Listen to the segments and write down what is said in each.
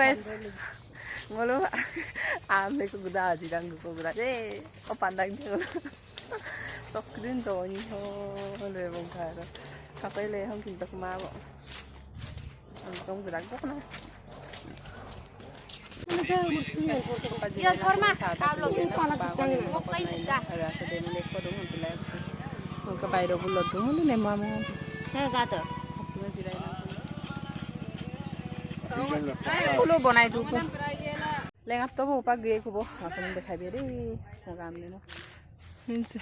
guys. Ngolo ame ko guda aji dang ko guda de o pandang de sok din do ni ho le bong kha đó ka kai le hong kin tak ma bo ang kong guda ko na Ya forma hablo sin pana mo kai da ara sa de le ko dong hon le ko ka bai ro bulot do hon ne ma mo he ga to ulo bonai du ko lengap to bo pa ge ko bo apun dekhai de mo gam le no hinse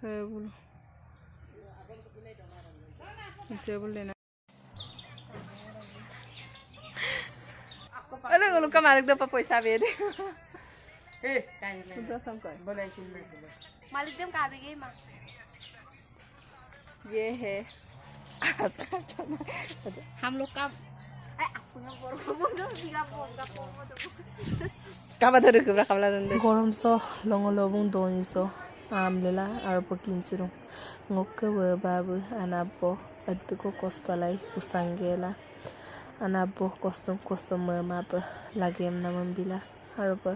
he bulo hinse bulle na ale ngolo ka marek do pa paisa be de ए सुधा संकर बनाई चिन मालिक them का भी मा ये है हम लोग का गरम सो लंगो लबुं दोनी सो आमलेला आरो पकिनचुरु ngokke we babu anabo adduko kostalai usangela anabo kostom mama pa lagem namam bila arba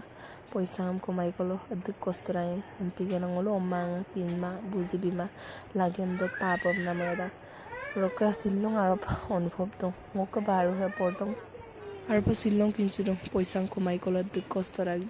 poisam komai kolo adduk kostorai empige nangolo omanga pinma bujibima lagem do papam namada roka silong arab অনুভব তো ngokka baru he portong arba silong kinchiro poisam komai kolo adduk kostorai